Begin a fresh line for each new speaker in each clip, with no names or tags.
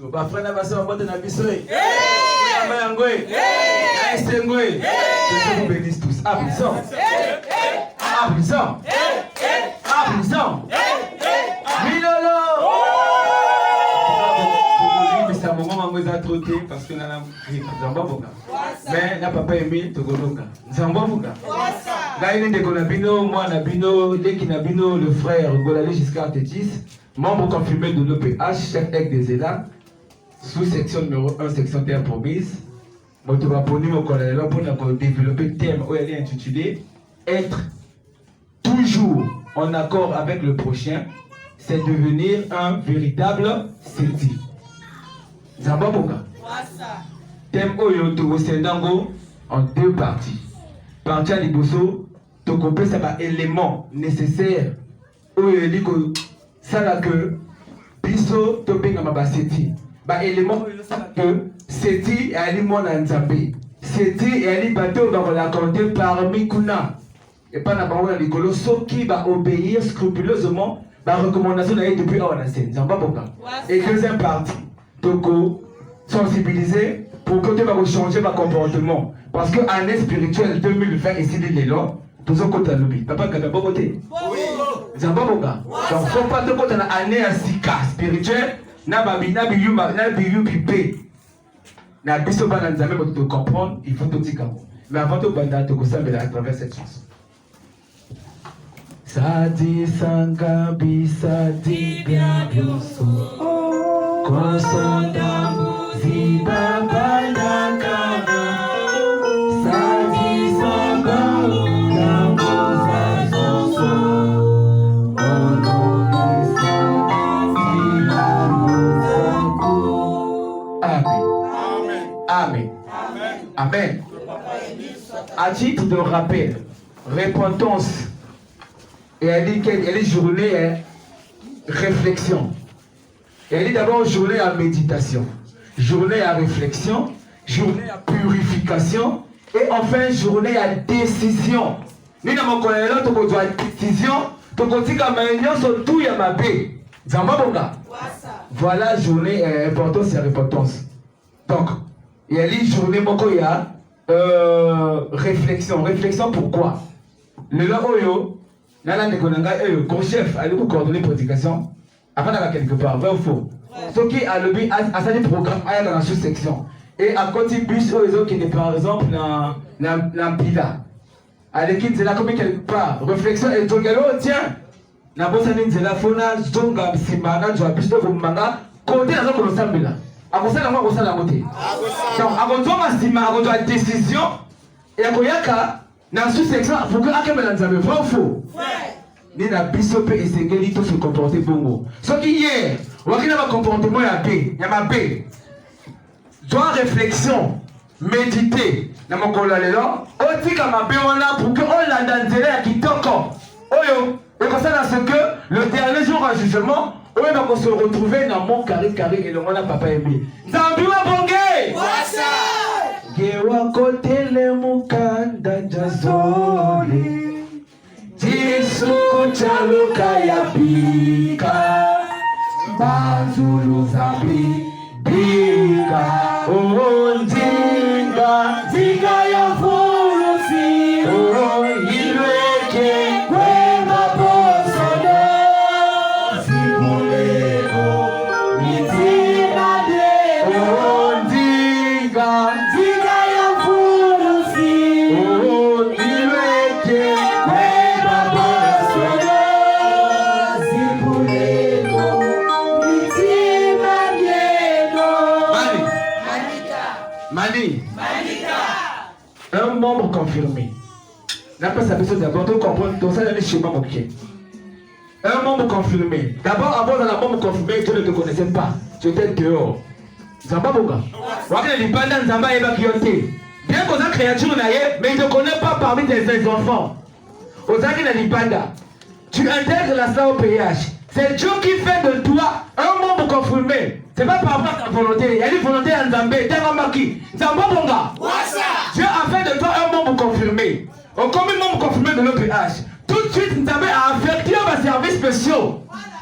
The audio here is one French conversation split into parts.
Ba frère na basa mbote na biso. Mama ngwe. Aïe ngwe. Que Dieu vous bénisse tous. Applaudissons. Applaudissons. Applaudissons. Milolo. C'est un moment où on a trotté parce que nous avons mais n'a pas aimé Togolonga. Nous avons là, il est de Bino, moi, Nabino, Leki Nabino, le frère Golale Giscard Tétis, membre confirmé de l'OPH, chef EC des ELA, sous-section numéro 1, section terre promise. Moi, tu vas pour développer le thème où elle est intitulé être toujours en accord avec le prochain, c'est devenir un véritable CETI. Zambaboka. Thème Oyo Togo en deux parties. Partie à Liboso, Tokope, ça va élément nécessaire. Oyo Eliko, ça là que Biso Topinga Mabaseti. Bah élément que Seti et Ali Mona Nzambe. Seti et Ali Bato va la compter parmi Kuna. Et pas n'importe où Likolo, ceux qui va obéir scrupuleusement la recommandation d'aller depuis Awanasé. Zambaboka. Et deuxième partie. Toko, sensibiliser pour que tu vas changer ma comportement. Parce que l'année spirituelle 2020 ici de l'élan, tous en côté à l'oubli. Papa, quand tu as beau côté. Zambaboka. Donc, faut pas te côté à l'année à sika spirituelle. Na biyu bibé. Na biso bana nzambe pour te comprendre, il faut tout dire. Mais avant tout banda te consommer à travers cette chanson. Sadi sangabi sadi biabiuso. Kosonda ziba banakana Sadi samba Lambo zazoso Amen. Amen. Amen. À titre de rappel, repentance et elle dit qu'elle est journée réflexion. Elle dit d'abord journée à méditation, journée à réflexion, journée à purification et enfin journée à décision. Nous n'avons pas de décision, nous avons tout à ma paix. Voilà journée importance et repentance. Donc, il y a une journée il y a réflexion. Réflexion pourquoi? Le Oyo, comme chef, a coordonné prédication. Avant d'aller quelque part, vrai ou faux? Ce qui a le but à ce programme dans la sous-section. Et à côté bus aux qui est par exemple dans Pila. À l'équipe de la commune quelque part. Réflexion et Togelo, tiens. La bosse de la fauna, Zonga, Simana, Joabis de Manga, côté à l'autre ensemble là. À cause de la moitié, la moitié. Donc, à cause de la Sima, à cause de la décision, et à Koyaka, dans la sous-section, il faut que Akemel en vrai ou faux? Ni na biso pe esengeli to se comporter bongo. Ce qui hier, wakina va comportement ya bé, ya ma bé. Doit réflexion, méditer. Na mokola lelo, otika ma bé wana pour que on la danzela ya kitoko. Oyo, et comme ça dans ce que le dernier jour en jugement, oyo va se retrouver dans mon carré et le mona papa aimé. Zambi wa bonge. Wasa. Gewa kote le mukanda jazole. Jisuku chaluka ya bika Bazulu zambi bika Ondinga Ziga ya furusi Ilweke Kwema posone Zibuleko Mitina de Ondinga Ziga ya furusi Ilweke un membre confirmé. N'a pas sa personne d'abord, tu comprends, donc ça c'est chez moi. Un membre confirmé. D'abord, avant dans la membre confirmé, tu ne te connaissais pas. Tu étais dehors. Zamba Boga. Zamba Eba Kyote. Bien qu'on a créature, mais il ne te connaît pas parmi tes enfants. Ozaki na Lipanda. Tu intègres la salle au PH. C'est Dieu qui fait de toi un membre confirmé. C'est pas par rapport à ta volonté. Il y a une volonté en Zambé. T'es un maki. Zamba Bonga. Dieu a fait de toi un membre confirmé. Comme un membre confirmé de l'OPH. Tout de suite, Zambé a affecté un service spécial.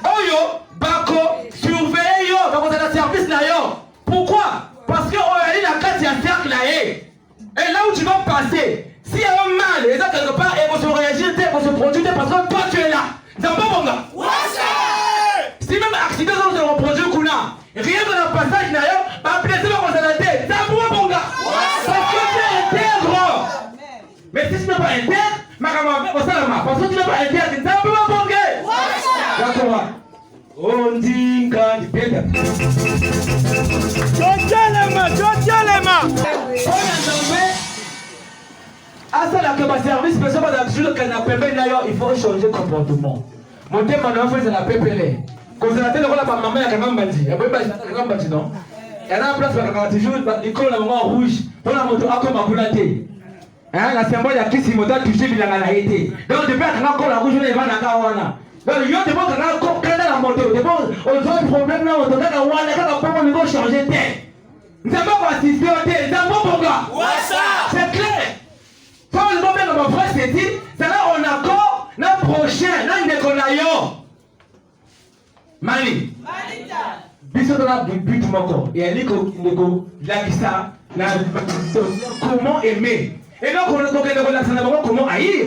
Oyo, Bako, surveille yo. Bako, c'est un service na yo. Et là où tu vas passer, s'il y a un mal, et ça quelque part, ils vont se réagir, ils vont se produire parce que toi tu es là. C'est pas bon gars. Si même accident se reproduit, rien que le passage d'ailleurs, va plaisir dans la tête. C'est un bon gars. Parce que tu es intègre. Mais si tu n'es pas intègre, parce que tu n'es pas intègre, c'est un bon gars. D'accord. On dit quand il pète.
Je tiens les mains.
À ça, la service, personne n'a toujours qu'elle n'a pas d'ailleurs, il faut changer de comportement. Mon thème, mon enfant, c'est la PPL. Quand c'est la tête, on a ma maman, elle a bandi. Elle a bandi, non? Elle a un place, elle a toujours, l'école, la maman rouge. On a moto, à comme à boulaté. La symbole, il y a qui s'y moto, touché, il a été. Donc, depuis, elle a encore la rouge, elle va dans la cawana. Donc, il y a des gens qui ont encore la moto. Des gens, on a un problème là, on a un niveau changer de tête. Nous n'avons pas assisté au thé, c'est un bon gars. C'est clair. Quand le moment où mon frère s'est dit, c'est là on a encore le prochain, là il est qu'on a yo. Mali. Biso dans la but mon corps. Et elle dit que la ça, comment aimer. Et donc on a donc comment haïr.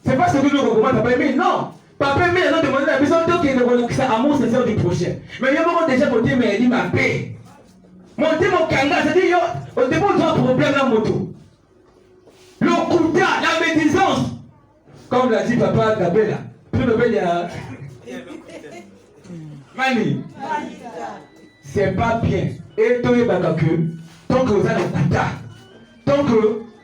C'est pas ce que nous comment t'as pas aimé, non. Papa aimé, elle a demandé la personne donc qui ça amour c'est celle du prochain. Mais il y a un moment déjà côté mais elle dit ma paix. Monter mon kanga, c'est-à-dire yo, au début on a un problème dans la moto. Le coup la médisance. Comme l'a dit papa Gabela. Plus le il y a. Mani. C'est pas bien. Et toi, il tant que vous avez le coup tant que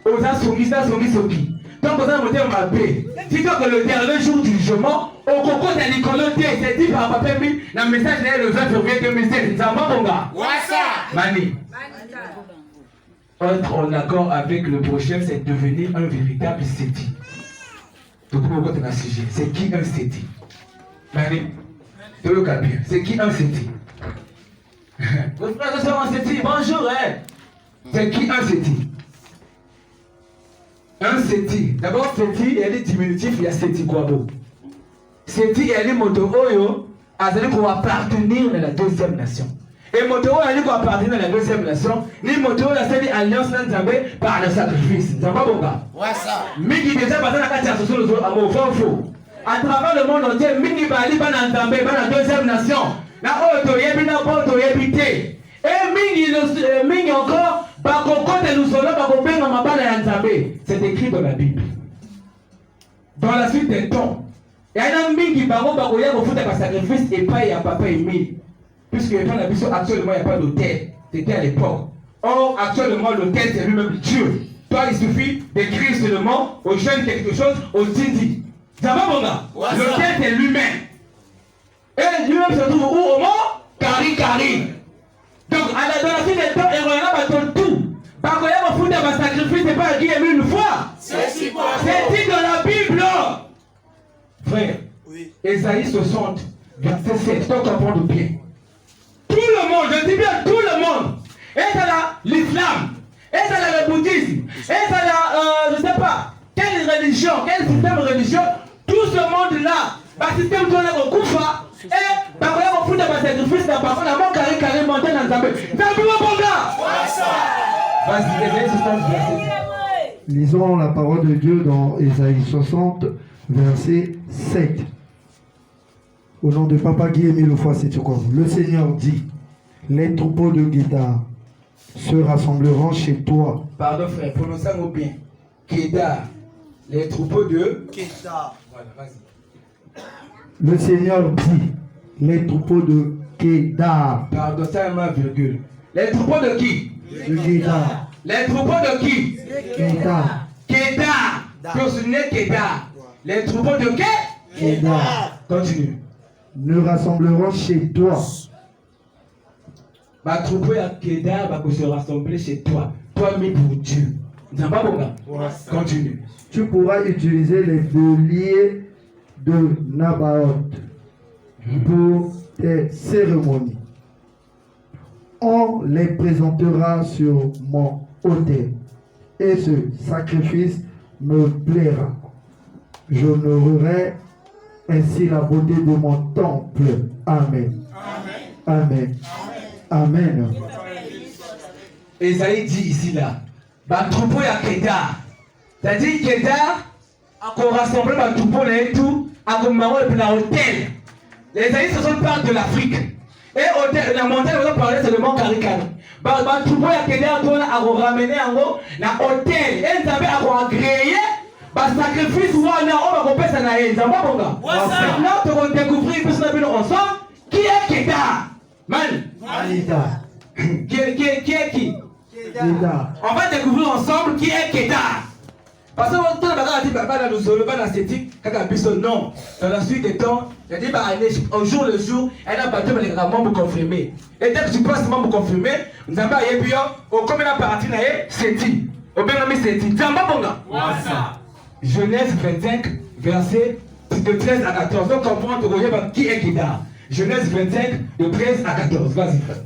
vous avez songi. Tant que vous avez monté ma paix. Dis-toi que le dernier jour du jugement, au concours de l'école, c'est dit par papa Mi, le message est le 20 février 2016. C'est un bon gars. Mani. Être en accord avec le prochain, c'est devenir un véritable séti. Donc, pourquoi tu as sujet? C'est qui un séti? Mani, tu le cas bien. C'est qui un séti? Votre frère et soeur un séti, bonjour, hein? C'est qui un séti? Un séti. D'abord, séti, elle est diminutif, il y a séti quoi beau. Séti, elle est moto oyo, elle est pour appartenir à la deuxième nation. Et Motoro a dit qu'on appartenait à la deuxième nation. Ni Motoro a fait alliance par le sacrifice. C'est pas bon gars. Ouais ça. Mingi déjà passé la carte sur le sol à mon faux. À travers le monde entier, Mingi Bali va dans la deuxième nation. La auto yebi na poto yebité. Et Mingi encore, bakoko de nous solo bakopenga mabala ya Nzambe. C'est écrit dans la Bible. Dans la suite des temps. Il y a un Mingi bako ya ko futa ka sacrifice et pas ya papa Emi. Puisque actuellement, il n'y a pas d'hôtel. C'était à l'époque. Or, actuellement, l'hôtel, c'est lui-même Dieu. Toi, il suffit d'écrire seulement aux jeunes quelque chose, aux didi. Ça va, mon gars? L'hôtel, c'est lui-même. Et lui-même se trouve où? Au mont Kari. Donc, dans la suite des temps, il y a tout. Parce qu'il y a un fou d'un sacrifice, c'est pas qui est mis une fois. C'est dit dans la Bible. Frère, Ésaïe 60, verset 7, donc comprendre bien. Tout le monde, je dis bien tout le monde, et c'est là l'islam, et c'est là le bouddhisme, et c'est là, je ne sais pas, quelle religion, quel système religieux, tout ce monde-là, le système tourne au Koufa, et par contre, on fout de ma sacrifice, par contre, on a carré monté dans le Zambé. Zambé, mon gars! Vas-y, Ésaïe 60, verset 7.
Lisons la parole de Dieu dans Ésaïe 60, verset 7. Au nom de Papa Guillemé le fois, c'est quoi? Le Seigneur dit, les troupeaux de Guédar se rassembleront chez toi.
Pardon frère, prononçons bien. Guédar, les troupeaux de
Guédar.
Voilà, vas-y.
Le Seigneur dit, les troupeaux de Guédar.
Pardon, ça est ma virgule. Les troupeaux de qui?
De Guédar.
Les troupeaux de qui?
Guédar.
Guédar. Guédar. Les troupeaux de qui?
Guédar.
Continue.
Ne rassembleront chez toi.
Ma troupeau à Guédar va se rassembler chez toi. Toi, mais pour Dieu. C'est pas bon gars. Continue.
Tu pourras utiliser les béliers de Nabaoth pour tes cérémonies. On les présentera sur mon autel et ce sacrifice me plaira. J'honorerai ainsi la beauté de mon temple. Amen. Amen. Amen.
Ésaïe dit ici là, troupeau à Kedar. C'est-à-dire Kedar, qu'on rassemble les troupeaux et tout, à Gomarol et dans l'hôtel. Les Israélites partent de l'Afrique. Et la montagne, on va parler, c'est le mont Karikan. Troupeau à Kedar, on a ramené en haut, dans l'hôtel. Et ils avaient agréé. Sacrifice on va couper ça na yé zamba bonga. Maintenant tu vas découvrir plus na bino ensemble qui est Kedar. Man.
Alida.
Qui est qui?
Kedar.
On va découvrir ensemble qui est Kedar. Parce que on a dit papa dans le solo, pas dans l'esthétique, kaka biso non. Dans la suite des temps, il a dit bah au jour le jour, elle a battu les membres confirmés. Et dès que tu passes membre confirmé, nous avons yé bio au comme la partie na yé c'est dit. Au bien ami c'est dit. Zamba bonga. Genèse 25, verset de 13 à 14. Donc, comprendre qui est Kedar. Genèse 25, de 13 à 14. Vas-y, frère.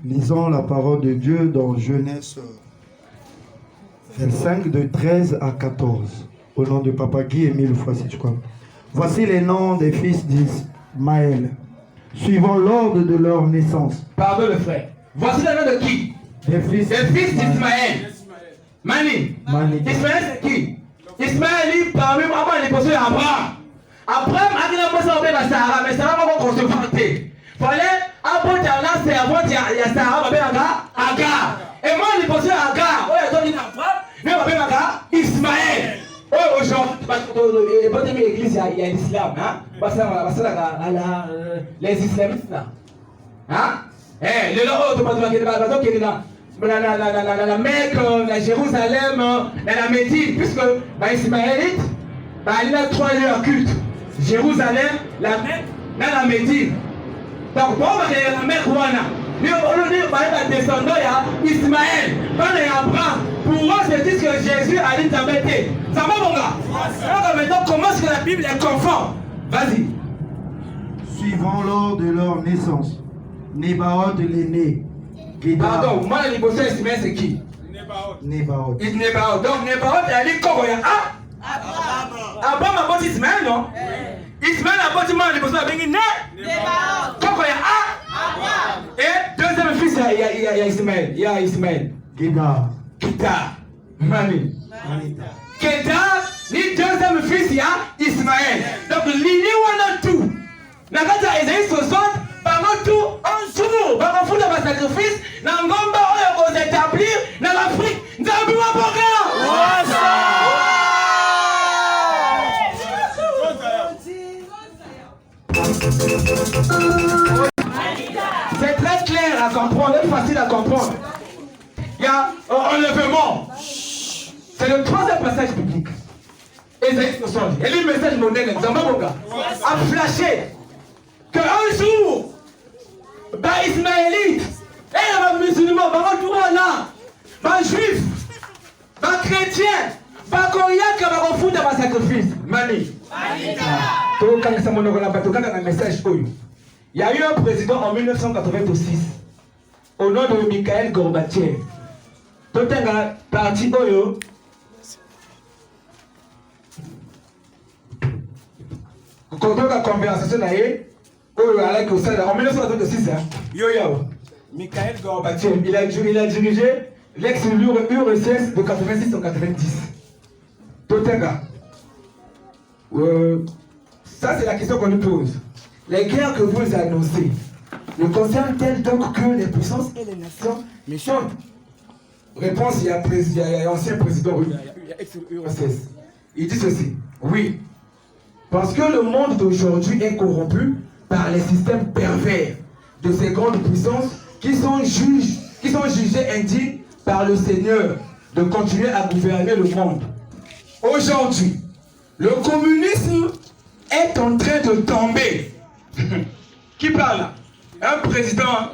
Lisons la parole de Dieu dans Genèse 25, de 13 à 14. Au nom de Papa Guy et 1000 fois, si tu crois. Voici les noms des fils d'Ismaël, suivant l'ordre de leur naissance.
Pardon, le frère. Voici les noms de qui?
Des fils
d'Ismaël. Mani. Ismaël c'est qui? Ismaël parmi moi il est posé à Abraham. Abraham a dit la personne à Sarah, mais Sarah va concevoir. Fallait apporter là c'est avant il y a Sarah va bien Agar. Et moi il est posé à Agar. Oh il a dit Abraham, mais va bien Agar Ismaël. Oh aujourd'hui parce que dans l'église il y a l'islam hein. Parce que les islamistes là. Hein? Eh les là automatiquement qui est là. La Mecque, la Jérusalem, la Médine, puisque les Ismaélites, il y a 3 lieux à culte. Jérusalem, la Mecque, la Médine. Donc, pour la Mecque, nous avons descendants Ismaël, Abraham. Pour eux, c'est dit que Jésus a dit d'embêter. Ça va, mon gars? Alors maintenant, comment est-ce que la Bible est conforme? Vas-y.
Suivant l'ordre de leur naissance. Nébaoth l'aîné.
Pardon, moi le bossé Ismaël c'est qui?
Nébaoth.
Donc Nébaoth elle dit quoi? Abraham a bâti Ismaël non? Ismaël a bâti moi le bossé avec qui? Nébaoth. Quoi Abraham. Et deuxième fils il y a Ismaël. Il y a Ismaël.
Kedar.
Mani. Kedar, le deuxième fils il y a Ismaël. Donc l'idée on a tout. Dans Isaïe 60 par tout un jour, par un fou de ma sacrifice, dans le Gomba, on va s'établir dans l'Afrique. Nous avons un programme. C'est très clair à comprendre, c'est facile à comprendre. Il y a un enlèvement. C'est le troisième passage biblique. Isaïe 60. Et le message moderne, a flashé qu'un jour, les Ismaélites, les musulmans, les juifs, les chrétiens, les Koyak, les fous de ma sacrifice. Mani. Il y a eu un président en 1986 au nom de Mikhail Gorbatchev. Tout un parti Oyo. Quand on a conversation en 1986, Mikhail Gorbatchev, il a dirigé l'ex-URSS de 86 en 90. Totenga. Ça, c'est la question qu'on nous pose. Les guerres que vous annoncez ne concernent-elles donc que les puissances et les nations méchantes? Réponse, il y a ancien président, il y a ex-URSS. Il dit ceci. Oui. Parce que le monde d'aujourd'hui est corrompu par les systèmes pervers de ces grandes puissances qui sont jugées indignes par le Seigneur de continuer à gouverner le monde. Aujourd'hui, le communisme est en train de tomber. Qui parle là? Un président,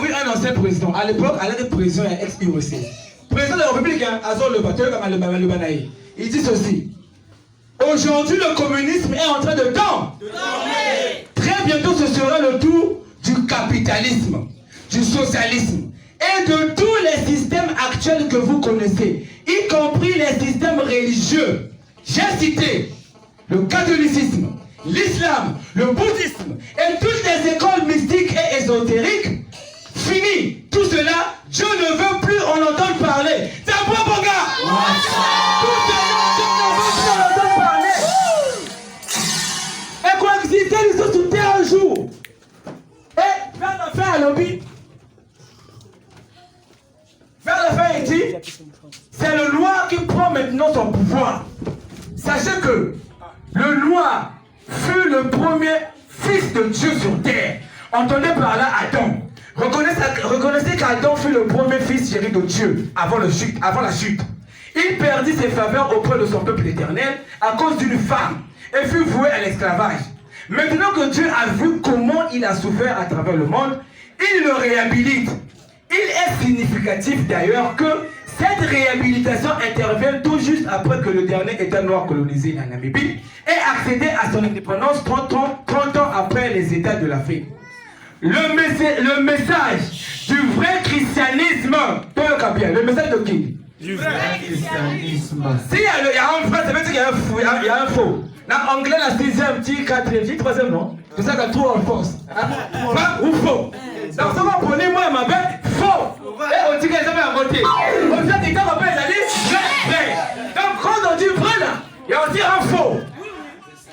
oui, un ancien président. À l'époque, elle était président et ex-URSS. Président de la République, Azor le batteur comme le Banaï. Il dit ceci. Aujourd'hui, le communisme est en train de tomber. Très bientôt, ce sera le tour du capitalisme, du socialisme et de tous les systèmes actuels que vous connaissez, y compris les systèmes religieux. J'ai cité le catholicisme, l'islam, le bouddhisme et toutes les écoles mystiques et ésotériques. Fini. Tout cela, Dieu ne veut plus lobby. Vers la fin, il dit, c'est le noir qui prend maintenant son pouvoir. Sachez que le noir fut le premier fils de Dieu sur terre. Entendez par là Adam. Reconnaissez qu'Adam fut le premier fils chéri de Dieu avant la chute. Il perdit ses faveurs auprès de son peuple éternel à cause d'une femme et fut voué à l'esclavage. Maintenant que Dieu a vu comment il a souffert à travers le monde, il le réhabilite. Il est significatif d'ailleurs que cette réhabilitation intervient tout juste après que le dernier État noir colonisé la Namibie ait accédé à son indépendance 30 ans après les États de l'Afrique. Le message du vrai christianisme, le message de qui?
Du vrai christianisme.
S'il y a un vrai, ça veut dire qu'il y a un faux. En anglais, la 6e, 4e, 3e, non? C'est ça que true or false. Vrai ou faux? Donc, ça va prendre moi et ma belle, faux. Et on dit qu'elle jamais à voter. On dit que quand on appelle, elle dit vrai. Donc, quand on dit vrai, là, il y a aussi un faux.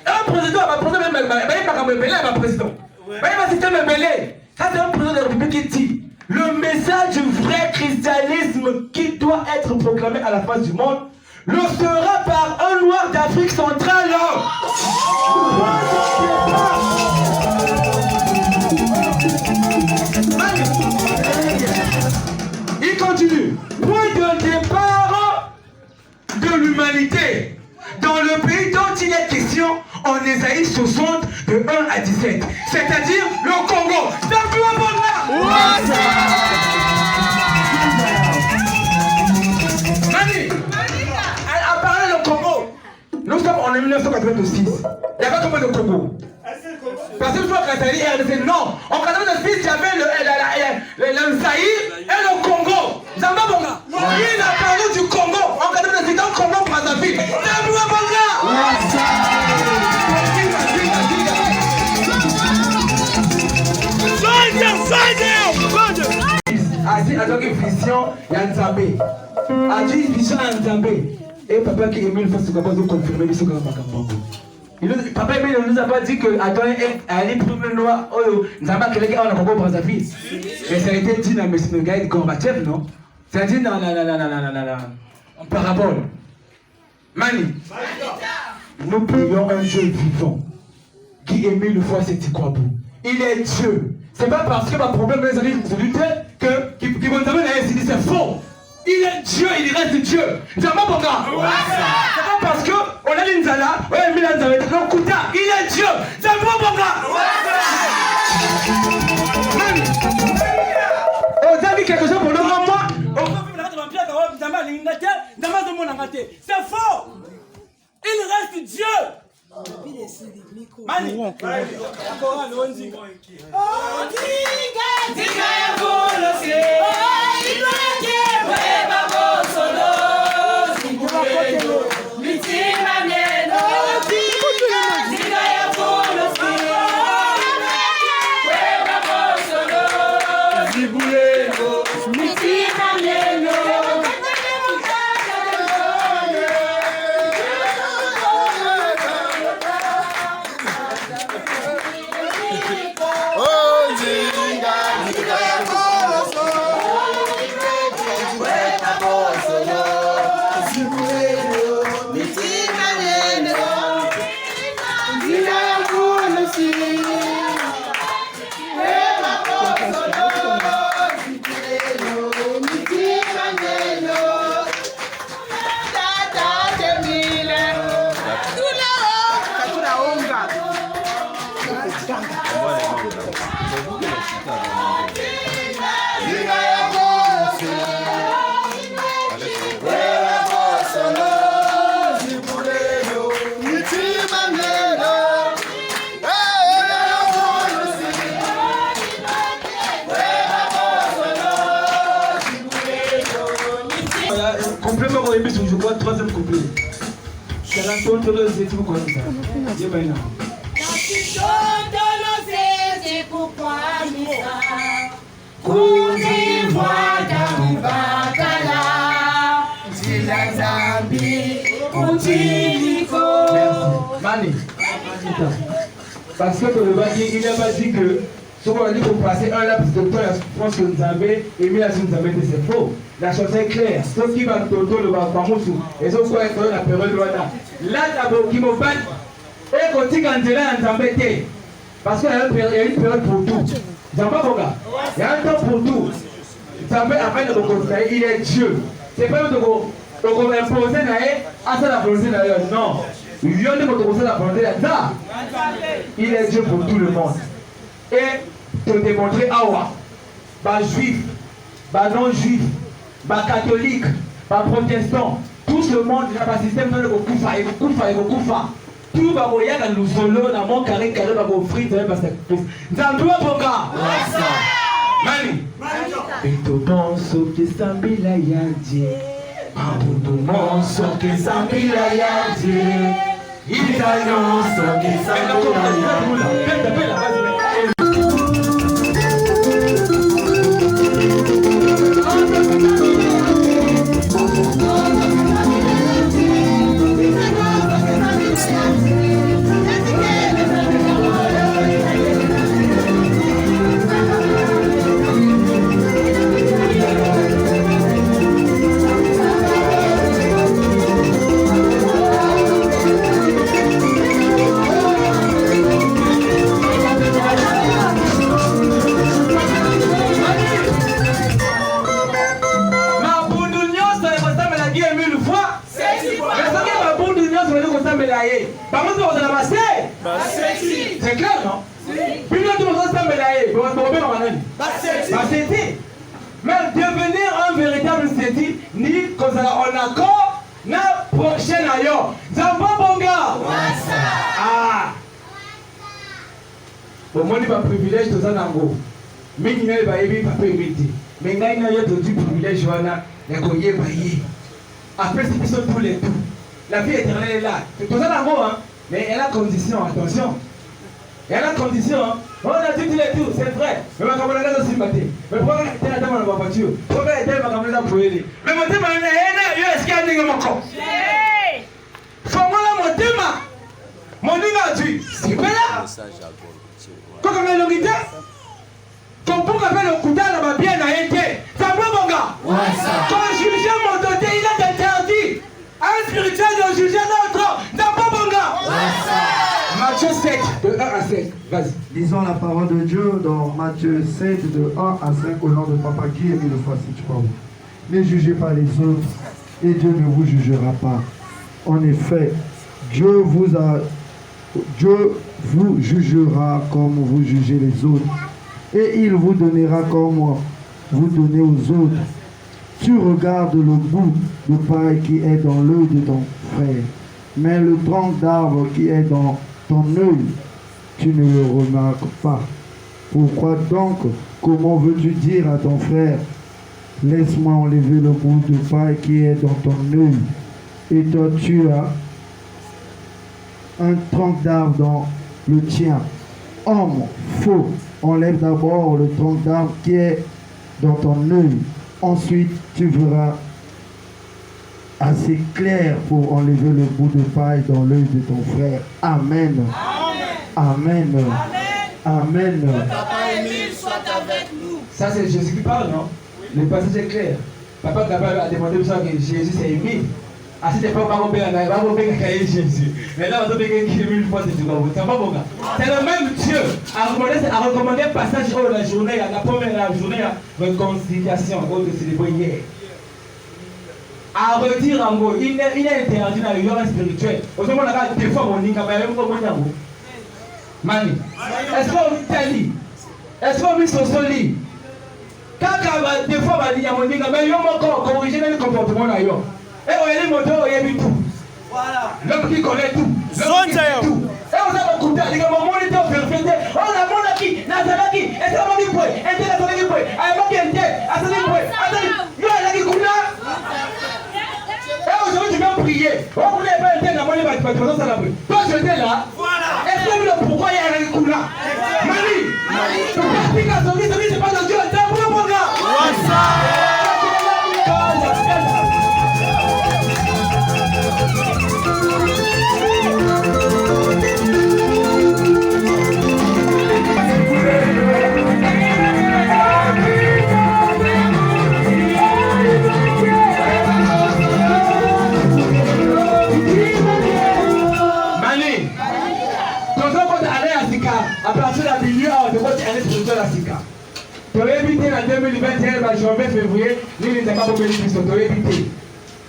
Un président va prendre même un président. Ça, c'est un président de la République qui dit le message du vrai christianisme qui doit être proclamé à la face du monde le sera par un noir d'Afrique centrale. Il continue. Point de départ de l'humanité dans le pays dont il est question en Ésaïe 60 de 1 à 17, c'est-à-dire le Congo. Mani, elle a parlé du Congo. Nous sommes en 1986. Il n'y a pas combien de Congo. Parce que je crois que elle disait non. En 86, il y avait le Zaïre et le Congo. Zamba Bonga. Il a parlé du Congo. En 86, dans le Congo, Brazzaville. Zamba Bonga. Asi atoki vision ya Nzambe. Adi vision ya Nzambe. Et papa qui aimait le faire ce qu'on va confirmer ce qu'on va faire. Papa Emile ne nous a pas dit que Adam est allé premier noir. Oh, Nzamba quelqu'un on a compris pour sa fille. Mais ça a été dit dans le guide Gorbatchev, non? Ça a dit dans en parabole. Mani. Nous prions un Dieu vivant qui aimait le foi c'est Ikwabou. Il est Dieu. C'est pas parce que ma problème les amis se luttaient qui vont nous amener à essayer, c'est faux. Il est Dieu, il reste Dieu. C'est pas mon gars. C'est pas parce que on a l'Inzala, on a mis l'Inzala, non, Kouta, il est Dieu. C'est pas mon gars. On a dit quelque chose pour le moment.
C'est faux. Il reste Dieu. Mani.
Complément qu'on a mis sur, je crois, troisième couplet. C'est la tonne de l'osé, tu vois ça. Dis bien là. Mani. Parce que le Baki, il n'a pas dit que Ce qu'on a dit pour passer un laps de temps, je pense que vous avez aimé la suite, vous avez dit c'est faux. La chose est claire. Sauf qui va toto le bakamoussou. Et sauf quoi être la période de l'Ouada. Là, d'abord, qui me bat. Et quand tu as un embêté. Parce qu'il y a une période pour tout. Zamba Boga. Il y a un temps pour tout. Zamba, après de reconnaître, il est Dieu. C'est pas de imposer à ça la volonté d'ailleurs. Non. Il y a de la volonté d'ailleurs. Il est Dieu pour tout le monde. Et te démontrer awa, bah juif, bah non juif, bah catholique, bah protestant, tout ce monde n'a pas système de Kufa. Tout va vous y aller dans le solo, dans mon carré, va vous offrir, vous allez passer plus. Zambua Boka! Mani! Et tout bon, sauf que Sambila Yadi. Tout bon, sauf que Sambila Yadi. Il annonce que Sambila Yadi. C'est clair, non? Mais devenir un véritable séti, ni qu'on a en accord, na prochaine ailleurs. Zamba Bonga! Ah! Au moins, il va privilège de Zanango. Mais il n'a pas évi, pas éviter. Mais il n'a pas du privilège, Johanna, les courriers baillés. Après, c'est qu'ils sont tous les tout. La vie éternelle est là. C'est tout ça Zanango, hein? Mais elle a condition, attention. Elle a condition, hein. On a dit les tout, c'est vrai. Mais ma camarade a aussi maté. Mais pourquoi elle a été dans la voiture? Pourquoi elle a été dans la camarade pour aider? Mais mon thème, il y a ce qu'il y a dans mon corps. Faut-moi là, mon thème. Mon nom a dit, c'est pas là. Quand on a l'orité, quand on appelle le couteau, on va bien arrêter. Ça va, mon gars? Quand juger mon doté, il a interdit. Un spirituel de juger l'autre. Ça va, mon gars? Matthieu 7, de 1 à 7. Vas-y.
Lisons la parole de Dieu dans Matthieu 7, de 1 à 5, au nom de Papa Guy et le fois si tu parles. Ne jugez pas les autres, et Dieu ne vous jugera pas. En effet, Dieu vous jugera comme vous jugez les autres, et il vous donnera comme vous donnez aux autres. Tu regardes le bout de paille qui est dans l'œil de ton frère, mais le tronc d'arbre qui est dans ton œil, tu ne le remarques pas. Pourquoi donc, comment veux-tu dire à ton frère, laisse-moi enlever le bout de paille qui est dans ton œil, et toi tu as un tronc d'arbre dans le tien. Homme faux, enlève d'abord le tronc d'arbre qui est dans ton œil, ensuite tu verras assez clair pour enlever le bout de paille dans l'œil de ton frère. Amen. Amen. Amen. Amen.
Papa Émile soit avec nous.
Ça c'est Jésus qui parle, non? Le passage est clair. Papa a demandé pour ça que Jésus c'est Émile. À cette époque, on va faire Jésus. Mais là, on va faire une fois, c'est le même Dieu a recommandé un passage de la journée, la première journée, la réconciliation, de célébrer hier. À redire en gros, il est interdit dans le monde spirituel. Aujourd'hui, on a des fois, on dit qu'il y a un Mani, est-ce qu'on t'a dit? Est-ce qu'on met son lit? Quand des fois, on dit qu'il y a un mais il y a encore corriger le comportement là. Et on est les moteurs, il y a du tout. Voilà. L'homme qui connaît tout. L'homme qui connaît tout. Et on a beaucoup de temps. Les gars, mon moniteur perfecté. On a mon aki, Nazaraki, et ça m'a dit quoi? Et c'est la soirée du quoi? A m'a dit un tel, à ce niveau. Attendez, yo, elle a dit quoi? Et aujourd'hui, tu vas prier. On voulait pas un tel, la monnaie va être présente à la rue. Toi, je étais là. Voilà. Est-ce que le pourquoi il y a un coup là? Mali. Donc, explique à son fils, c'est pas dans Dieu, c'est un bon mon gars. sika. Tu as évité en 2021, janvier, février, nous n'avons pas beaucoup de questions. Tu as évité.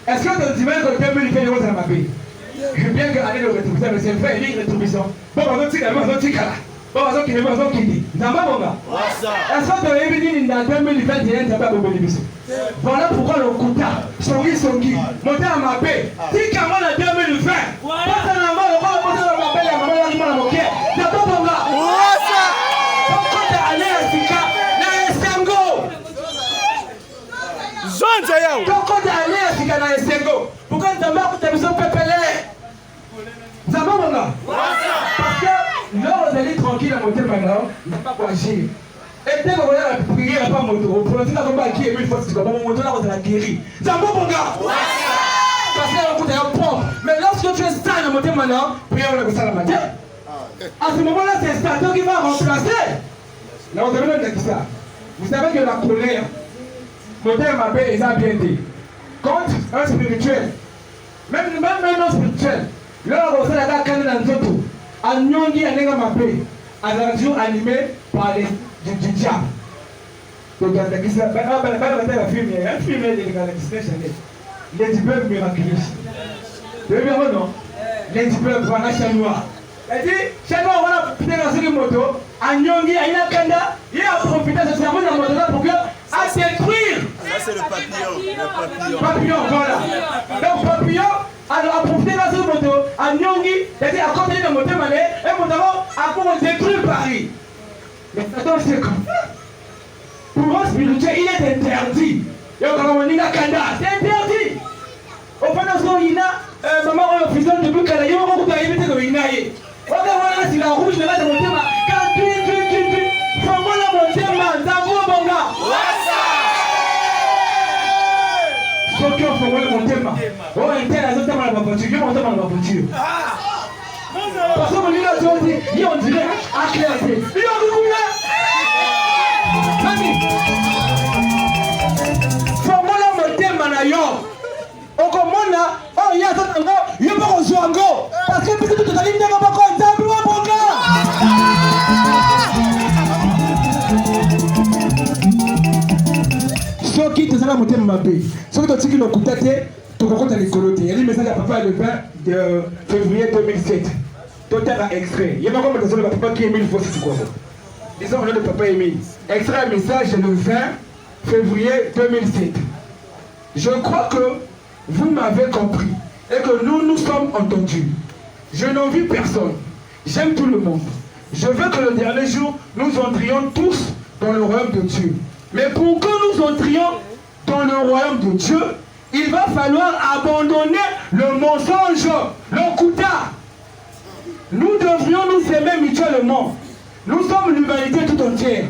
Est-ce que tu dis même que 2021, nous avons pas payé? Je veux bien que l'année de rétribution, mais c'est vrai, il y a une rétribution. Bon, on va dire que nous avons dit là. Bon, on va dire que nous avons dit. Nous n'avons pas bon gars. Est-ce que tu as évité en 2021, nous n'avons pas beaucoup de questions? Voilà pourquoi le Kouta, Songi, monté à ma paix. Si quand on a 2020, pas seulement le roi, pas seulement ma paix, la maman, la maman, ok. C'est pas bon gars. Pourquoi tu es allé à Sika, na Esengo?
Jean Zayao.
Pourquoi tu es allé à Sika, na Esengo? Pourquoi tu as marre que tu as besoin de pépélé? C'est pas bon gars. Parce que là, vous allez tranquille à monter maintenant, il ne faut pas quoi agir. Et dès que vous voyez la prière, pas moto, vous prenez la combat qui est une fois, c'est comme mon moto là, vous allez guérir. C'est un bon gars. Parce que vous êtes un propre. Mais lorsque tu es sale à monter maintenant, prière, on a ça la matin. À ce moment-là, c'est Satan qui va remplacer. Là, vous avez même dit ça. Vous savez que la colère, monter ma paix, ils ont bien dit. Contre un spirituel, même un spirituel, là, vous avez la canne dans le tout. À Nyongi, à Nenga ma paix, à la radio animée par les. Du diable. Donc, il y a un film, les diplômes miraculeux. Vous avez vu, non? Les diplômes, voilà, chanois. Il dit, chanois, on a peut-être lancé une moto, à Nyongi, à Inakanda, il a profité de ce cerveau de la moto là pour que, à détruire.
Ça, c'est le papillon.
Papillon, voilà. Donc, papillon, alors, a profité de cette moto, à Nyongi, il a dit, à côté de la moto, et notamment, à pour détruire Paris. Mais Satan, c'est comme ça. Pour un spirituel, il est interdit. C'est interdit. Au fond de son ina, maman, on a fait ça depuis qu'elle a eu un coup d'arrivée de l'inaïe. Voilà, si la rouge, elle va te monter, quand tu, comment la monter, Zabo Bonga. Ceux qui ont fait le monter, oh, il était à la zone de la voiture, il monte dans la voiture. Parce que lui, là, dit, on dirait, à clarté. Il y a un coup là. Comment la monter, Manayon? Au commandant, oh, il y a un tango, il y a pas un joango. Parce que tout le monde n'a pas encore un tableau à Bonga. Ceux qui te sont montés Mbappé, ceux qui t'ont dit le coup de tête, tu rencontres les colotés. Il y a un message à papa le 20 de février 2007. Total à extrait. Il y a pas comme le papa qui est mis une fois, c'est quoi? Disons le nom de papa Émile. Extrait un message le 20 février 2007. Je crois que vous m'avez compris et que nous sommes entendus. Je n'envie personne. J'aime tout le monde. Je veux que le dernier jour, nous entrions tous dans le royaume de Dieu. Mais pour que nous entrions dans le royaume de Dieu, il va falloir abandonner le mensonge, le kouta. Nous devrions nous aimer mutuellement. Nous sommes l'humanité tout entière.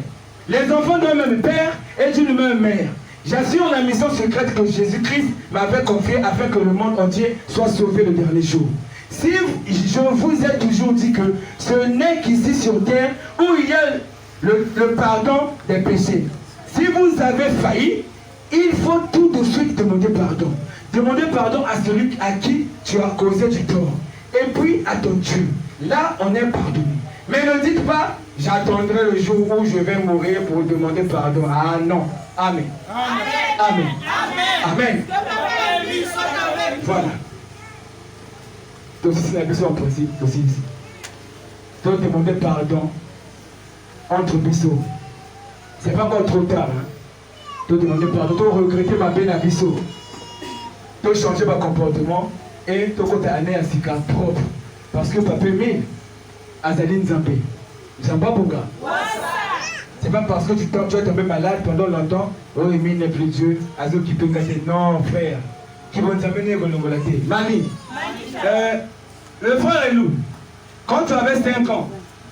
Les enfants d'un même père et d'une même mère. J'assure la mission secrète que Jésus-Christ m'avait confiée afin que le monde entier soit sauvé le dernier jour. Si je vous ai toujours dit que ce n'est qu'ici sur terre où il y a le pardon des péchés. Si vous avez failli, il faut tout de suite demander pardon. Demander pardon à celui à qui tu as causé du tort. Et puis à ton Dieu. Là, on est pardonné. Mais ne dites pas, j'attendrai le jour où je vais mourir pour demander pardon. Ah non. Amen. Amen. Amen. Voilà. Donc, c'est la question en principe aussi ici. Donc, demander pardon entre bisous. C'est pas encore trop tard. Hein? Donc, demander pardon. Donc, regretter ma peine à bisous. Donc, changer mon comportement. Et donc, on a un sika propre. Parce que papa Emile, Azaline Zambé. Zamba Bonga. C'est pas parce que tu es tombé malade pendant longtemps. Oh, Emile n'est plus Dieu. Azo qui peut casser. Non, frère. Qui vont t'amener au Nongolaté. Mani. Le frère est loup. Quand tu avais 5 ans,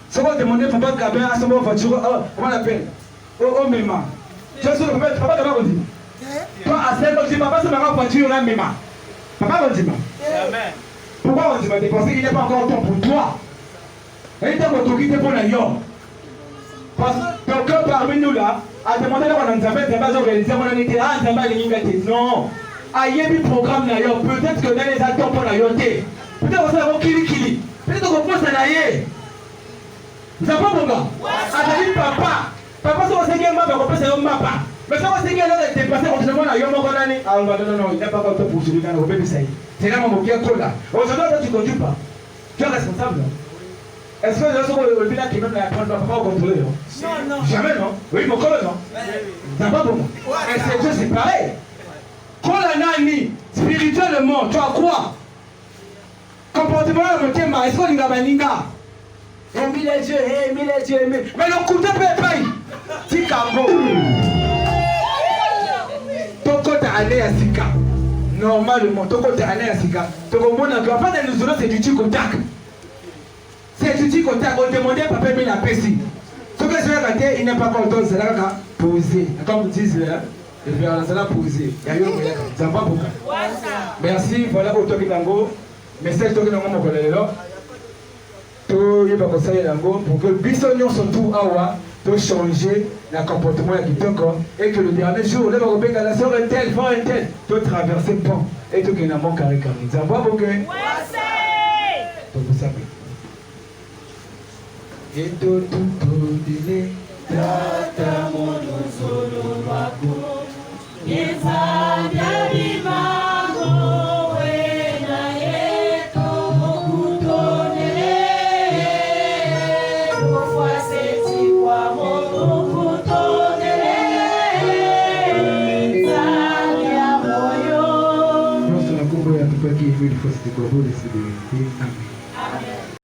ça va demander papa Gabin à son voiture. Comment on l'appelle? Oh, Mema. Tu as sur le papa Gabin, on dit. Toi, à 5 ans, tu dis papa, c'est ma voiture, là, Mema. Papa, on dit. Amen. Pourquoi on dit parce qu'il n'est pas encore temps pour toi. Il est autorité pour la yon. Parce que quelqu'un parmi nous là a demandé qu'on a organisé on était à non. Il y a un programme là, peut-être que dans les attentes pour la yoté. Peut-être qu'on a kili. Peut-être qu'on pense à la yé. Nous avons mon gars. Papa apesa yo mapa. Mais ça c'est qu'elle a dépassé continuellement na yo moko nani. Ah non, il n'a pas encore poursuivi dans le obéissance. C'est là mon qui est là. Aujourd'hui toi tu conduis pas. Tu es responsable. Est-ce que les autres le bilan qui même la prendre pas contrôler non? Non. Jamais non. Oui, mon collègue non. Ça va bon. Et c'est Dieu c'est pareil. Quand la nani spirituellement, tu as quoi? Comportement de mon est-ce qu'on a baninga? Aimer les dieux, aimer les dieux, aimer. Mais le coup de paye. Tikamo. Toko ta allé à Sika. Normalement, toko ta allé à Sika. Toko mona que pas dans nous c'est du tic-tac. C'est du tic-tac. On demandait à papa mais la pessi. Ce que je vais rater, il n'est pas content, c'est là qu'à poser. Comme vous dites là, le verre là, c'est là poser. Il y a eu un Zamba Boka. Merci, voilà au Toki Tango. Message Toki Tango Mokolelo. To yeba conseiller Tango pour que Bissonnion surtout awa de changer le comportement qui toko et que le dernier jour, le Robéga la sœur est telle, fort est telle, de traverser pont et tout qui n'a pas carré carré. Zamba Boka. Donc vous savez. Et tout délai, tata mon solo wako,
Yezanya bimango wena yeto kutonele, ofwa seti kwa moto kutonele, zanya moyo.
Nous sommes la combo et à tout cas qui veut, il faut se découvrir et se développer. Amen.